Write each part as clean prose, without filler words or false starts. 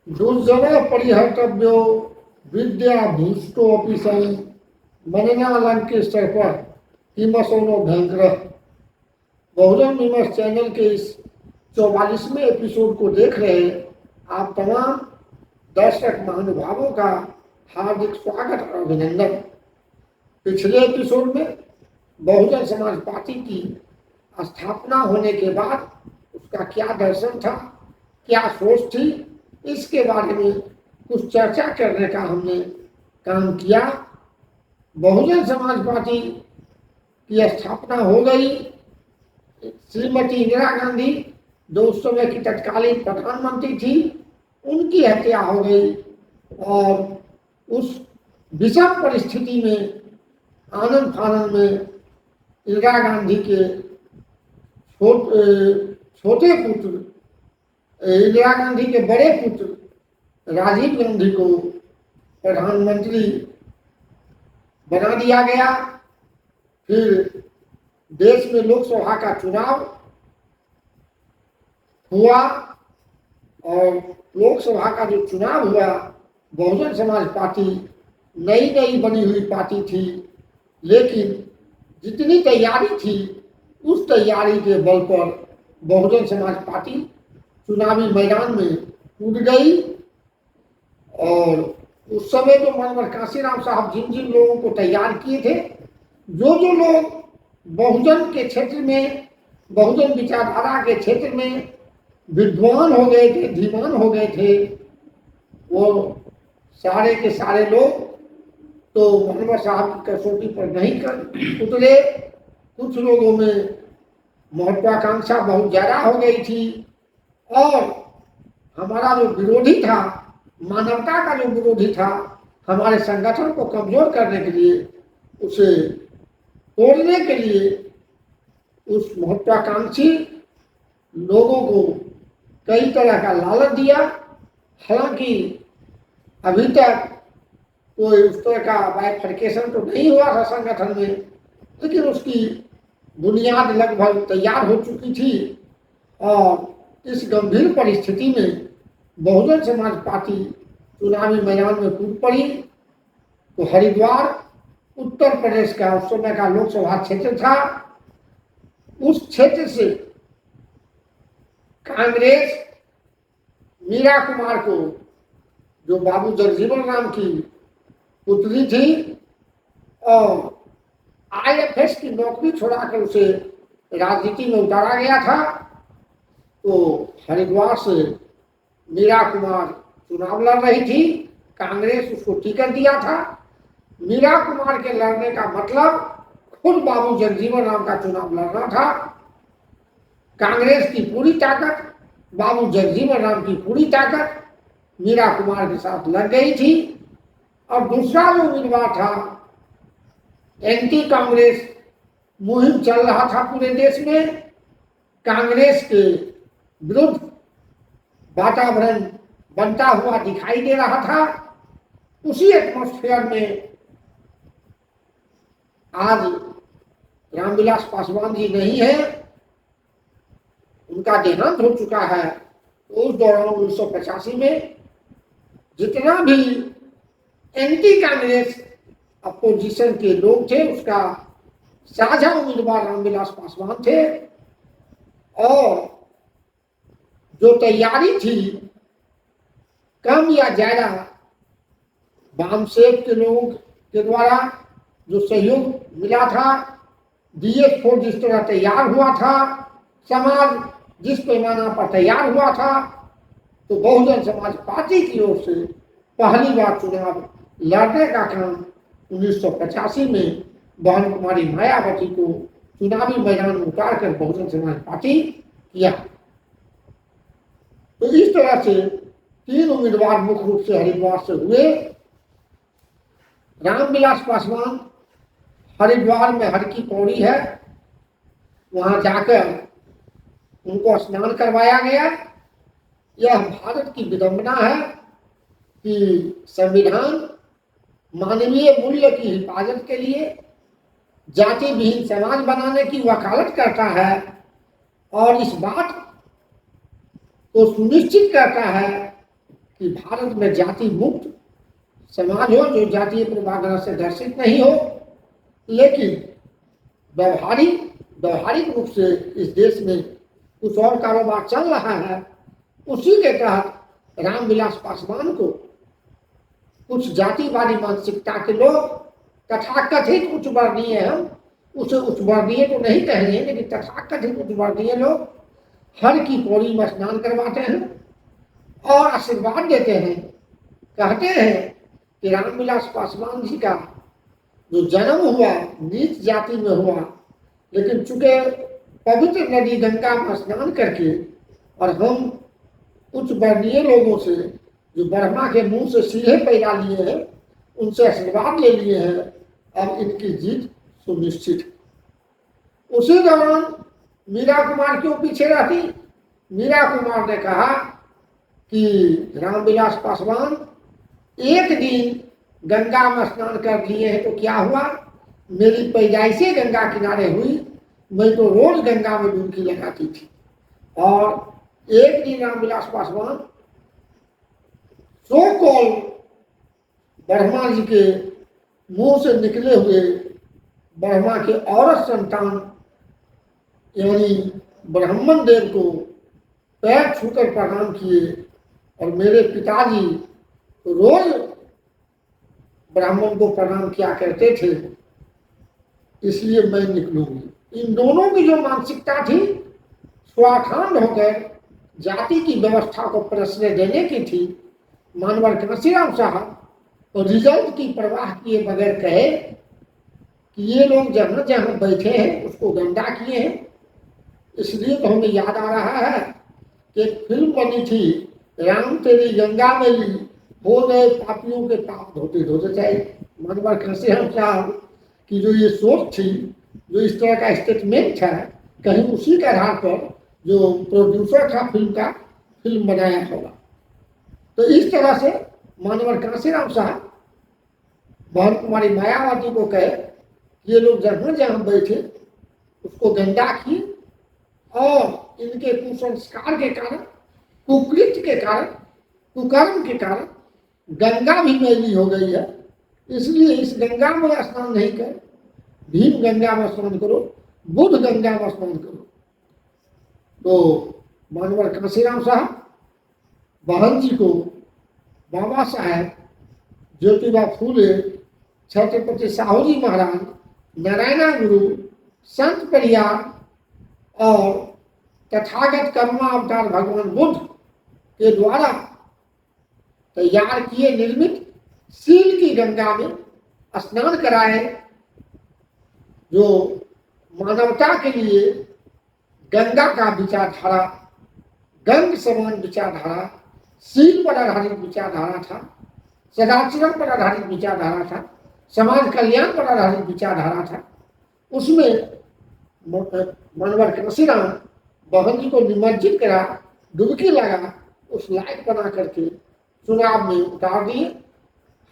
दुर्जन परिहर्तव्यो विद्या भूष्टोपि सन मनना लंकेश्वर पर हिमसोनो भयंकर। बहुजन विमर्श चैनल के इस 44वें एपिसोड को देख रहे आप तमाम दर्शक महानुभावों का हार्दिक स्वागत और अभिनंदन। पिछले एपिसोड में बहुजन समाज पार्टी की स्थापना होने के बाद उसका क्या दर्शन था, क्या सोच थी, इसके बारे में कुछ चर्चा करने का हमने काम किया। बहुजन समाज पार्टी की स्थापना हो गई। श्रीमती इंदिरा गांधी जो उस समय की तत्कालीन प्रधानमंत्री थी, उनकी हत्या हो गई और उस विषम परिस्थिति में आनंद फानंद में इंदिरा गांधी के छोटे पुत्र, इंदिरा गांधी के बड़े पुत्र राजीव गांधी को प्रधानमंत्री बना दिया गया। फिर देश में लोकसभा का चुनाव हुआ और लोकसभा का जो चुनाव हुआ, बहुजन समाज पार्टी नई नई बनी हुई पार्टी थी, लेकिन जितनी तैयारी थी उस तैयारी के बल पर बहुजन समाज पार्टी चुनावी मैदान में कूद गई। और उस समय तो मनोहर काशीराम साहब जिन जिन लोगों को तैयार किए थे, जो लोग बहुजन के क्षेत्र में, बहुजन विचारधारा के क्षेत्र में विद्वान हो गए थे, धीमान हो गए थे, वो सारे के सारे लोग तो मनोहर साहब की कसौटी पर नहीं कर उतरे। कुछ लोगों में महत्वाकांक्षा बहुत ज्यादा हो गई थी और हमारा जो विरोधी था, मानवता का जो विरोधी था, हमारे संगठन को कमजोर करने के लिए, उसे तोड़ने के लिए उस महत्वाकांक्षी लोगों को कई तरह का लालच दिया। हालांकि अभी तक कोई उस तरह का बाइफर्केशन तो नहीं हुआ था संगठन में, लेकिन उसकी बुनियाद लगभग तैयार हो चुकी थी। और इस गंभीर परिस्थिति में बहुजन समाज पार्टी चुनावी मैदान में कूद पड़ी। तो हरिद्वार उत्तर प्रदेश का उस समय का लोकसभा क्षेत्र था। उस क्षेत्र से कांग्रेस मीरा कुमार को, जो बाबू जगजीवन राम की पुत्री थी, और आईएफएस की नौकरी छोड़ाकर उसे राजनीति में उतारा गया था। तो हरिद्वार से मीरा कुमार चुनाव लड़ रही थी, कांग्रेस उसको टिकट दिया था। मीरा कुमार के लड़ने का मतलब खुद बाबू जगजीवन राम का चुनाव लड़ना था। कांग्रेस की पूरी ताकत, बाबू जगजीवन राम की पूरी ताकत मीरा कुमार के साथ लड़ गई थी। और दूसरा जो उम्मीदवार था, एंटी कांग्रेस मुहिम चल रहा था पूरे देश में, कांग्रेस के विरुद्ध वातावरण बनता हुआ दिखाई दे रहा था। उसी एटमॉस्फेयर में आज रामविलास पासवान जी नहीं है, उनका देहांत हो चुका है। तो उस दौरान 1985 में जितना भी एंटी कांग्रेस अपोजिशन के लोग थे, उसका साझा उम्मीदवार रामविलास पासवान थे। और जो तैयारी थी कम या ज्यादा वामसेक के लोगों के द्वारा जो सहयोग मिला था, DS4 जिस तरह तैयार हुआ था, समाज जिस पैमाना पर तैयार हुआ था, तो बहुजन समाज पार्टी की ओर से पहली बार चुनाव लड़ने का काम 1985 में बहन कुमारी मायावती को चुनावी मैदान में उतारकर बहुजन समाज पार्टी किया। तो इस तरह से 3 उम्मीदवार मुख्य रूप से हरिद्वार से हुए। रामविलास पासवान हरिद्वार में हर की पौड़ी है, वहां जाकर उनको स्नान करवाया गया। यह भारत की विडंबना है कि संविधान मानवीय मूल्य की हिफाजत के लिए जाति विहीन समाज बनाने की वकालत करता है और इस बात को सुनिश्चित करता है कि भारत में जाति मुक्त समाज हो, जो जातीय पूर्वाग्रह से ग्रसित नहीं हो, लेकिन व्यवहारिक रूप से इस देश में कुछ और कारोबार चल रहा है। उसी के तहत रामविलास पासवान को कुछ जातिवादी मानसिकता के लोग तथाकथित उच्च वर्णीय, हम उसे उच्च वर्णीय तो नहीं कहेंगे, लेकिन तथाकथित उच्च वर्णीय लोग हर की पौड़ी में स्नान करवाते हैं और आशीर्वाद देते हैं। कहते हैं कि रामविलास पासवान जी का जो जन्म हुआ नीच जाति में हुआ, लेकिन चूंकि पवित्र नदी गंगा में स्नान करके और हम उच्च वर्णीय लोगों से जो ब्रह्मा के मुंह से सीधे पैदा लिए हैं, उनसे आशीर्वाद ले लिए हैं, अब इनकी जीत सुनिश्चित है। उसी दौरान मीरा कुमार क्यों पीछे रहती? मीरा कुमार ने कहा कि रामविलास पासवान एक दिन गंगा में स्नान कर लिए हैं तो क्या हुआ, मेरी पैदाइशे गंगा किनारे हुई, मैं तो रोज गंगा में डुबकी लगाती थी। और एक दिन रामविलास पासवान सो कॉल ब्रह्मा जी के मुंह से निकले हुए ब्रह्मा के औरत संतान यानी ब्राह्मण देव को पैर छूकर प्रणाम किए, और मेरे पिताजी रोज ब्राह्मण को प्रणाम किया करते थे, इसलिए मैं निकलूंगी। इन दोनों की जो मानसिकता थी स्वाखंड होकर जाति की व्यवस्था को प्रश्रय देने की थी। मानवर कांशीराम साहब तो रिजल्ट की परवाह किए बगैर कहे कि ये लोग जहां जहां बैठे हैं उसको गंदा किए हैं। इसलिए तो हमें याद आ रहा है कि एक फिल्म बनी थी, राम तेरी गंगा में ली, हो गए पापियों के पाप धोते धोते चाहे। मानवर कांशीराम साहब की जो ये सोच थी, जो इस तरह का स्टेटमेंट था, कहीं उसी के आधार पर जो प्रोड्यूसर था फिल्म का, फिल्म बनाया होगा। तो इस तरह से मानवर कांशीराम साहब बहन कुमारी मायावती को कहे कि ये लोग जहां जहां बैठे उसको गंदा किए, और इनके कुसंस्कार के कारण, कुकृत्य के कारण, कुकर्म के कारण गंगा भी मैली हो गई है। इसलिए इस गंगा में स्नान नहीं कर, भीम गंगा में स्नान करो, बुद्ध गंगा में स्नान करो। तो मानवर कांशीराम साहब बहन जी को बाबा साहेब ज्योतिबा फूले, छत्रपति साहू जी महाराज, नारायणा गुरु, संत परियार और तथागत कर्मा अवतार भगवान बुद्ध के द्वारा तैयार किए निर्मित सील की गंगा में स्नान कराए, जो मानवता के लिए गंगा का विचारधारा, गंग समान विचारधारा, सील पर आधारित विचारधारा था, सदाचरण पर आधारित विचारधारा था, समाज कल्याण पर आधारित विचारधारा था। उसमें मानवर कांशीराम बहन जी को निमज्जित करा, डुबकी लगा, उस लायक बना करके चुनाव में उतार दिए।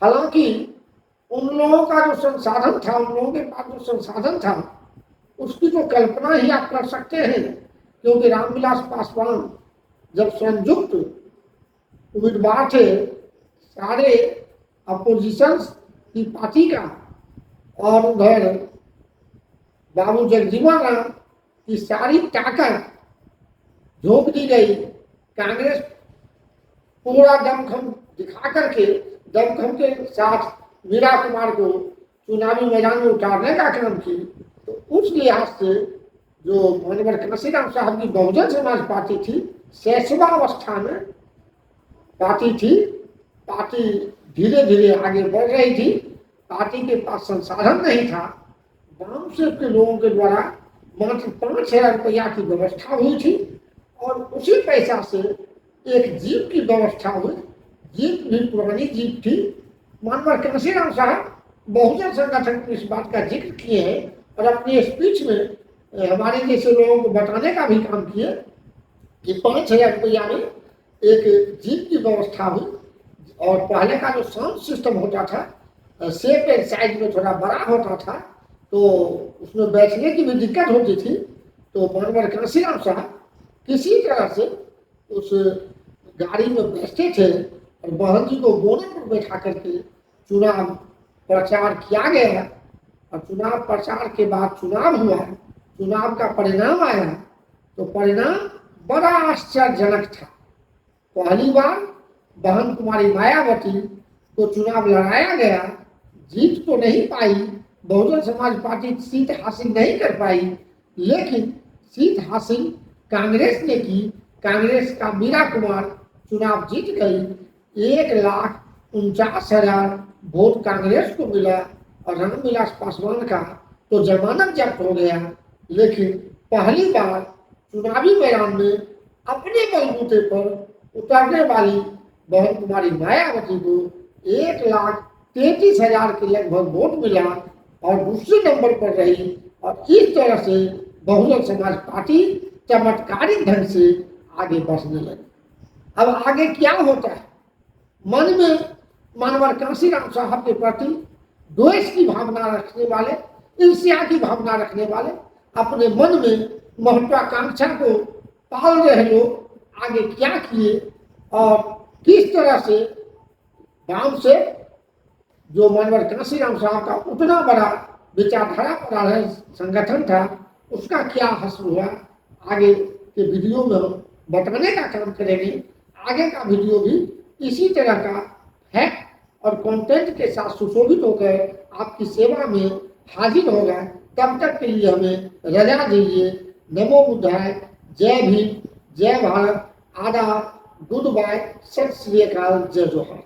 हालांकि उन लोगों का जो संसाधन था, उन लोगों के पास जो संसाधन था, उसकी तो कल्पना ही आप कर सकते हैं, क्योंकि रामविलास पासवान जब संयुक्त उम्मीदवार थे सारे अपोजिशन की पार्टी का, और उधर बाबू जगजीवन राम की सारी ताकत झोंक दी गई। कांग्रेस पूरा दमखम दिखा करके, दमखम के साथ मीरा कुमार को चुनावी मैदान में उतारने का काम की। तो उस लिहाज से जो मानवर कांशीराम साहब की बहुजन समाज पार्टी थी, शैशवावस्था में पार्टी थी, पार्टी धीरे धीरे आगे बढ़ रही थी, पार्टी के पास संसाधन नहीं था। वाम सेवक के लोगों के द्वारा मात्र 5,000 रुपया की व्यवस्था हुई थी, और उसी पैसा से एक जीप की व्यवस्था हुई। जीप भी पुरानी जीप थी। मानवर कांशीराम साहब बहुजन संगठन की इस बात का जिक्र किए हैं, और अपनी स्पीच में हमारे जैसे लोगों को बताने का भी काम किए कि 5,000 रुपया में एक जीप की व्यवस्था हुई। और पहले का जो साउंड सिस्टम होता था, शेप एंड साइज में थोड़ा बड़ा होता था, तो उसमें बैठने की भी दिक्कत होती थी। तो मानवर कांशीराम साहब किसी तरह से उस गाड़ी में बैठते थे और बहन जी को बोने पर बैठा करके चुनाव प्रचार किया गया। और चुनाव प्रचार के बाद चुनाव हुआ, चुनाव का परिणाम आया, तो परिणाम बड़ा आश्चर्यजनक था। पहली बार बहन कुमारी मायावती को चुनाव लड़ाया गया, जीत तो नहीं पाई, बहुजन समाज पार्टी सीट हासिल नहीं कर पाई, लेकिन सीट हासिल कांग्रेस ने की। कांग्रेस का मीरा कुमार चुनाव जीत गई। 1,49,000 वोट कांग्रेस को मिला और रामविलास पासवान का तो जमानत जब्त हो गया। लेकिन पहली बार चुनावी मैदान में अपने बलबूते पर उतरने वाली बहन कुमारी मायावती को 1,33,000 के लगभग वोट मिला और दूसरे नंबर पर रही। और इस तरह से बहुजन समाज पार्टी चमत्कारिक ढंग से आगे बढ़ने लगी। अब आगे क्या होता है? मन में मानवर कांशीराम साहब के प्रति द्वेष की भावना रखने वाले, ईर्ष्या की भावना रखने वाले, अपने मन में महत्वाकांक्षा को पाल रहे लोग आगे क्या किए और किस तरह से गांव से जो मानवर कांशीराम साहब का उतना बड़ा विचारधारा वाला संगठन था, उसका क्या हश्र हुआ, आगे के वीडियो में हम बताने का काम करेंगे। आगे का वीडियो भी इसी तरह का फैक्ट और कंटेंट के साथ सुशोभित होकर आपकी सेवा में हाजिर होगा। तब तक के लिए हमें रजा दीजिए। नमो बुद्धाय, जय भीम, जय भारत, आदाब, गुड बाय, सत श्री अकाल, जय जोहार।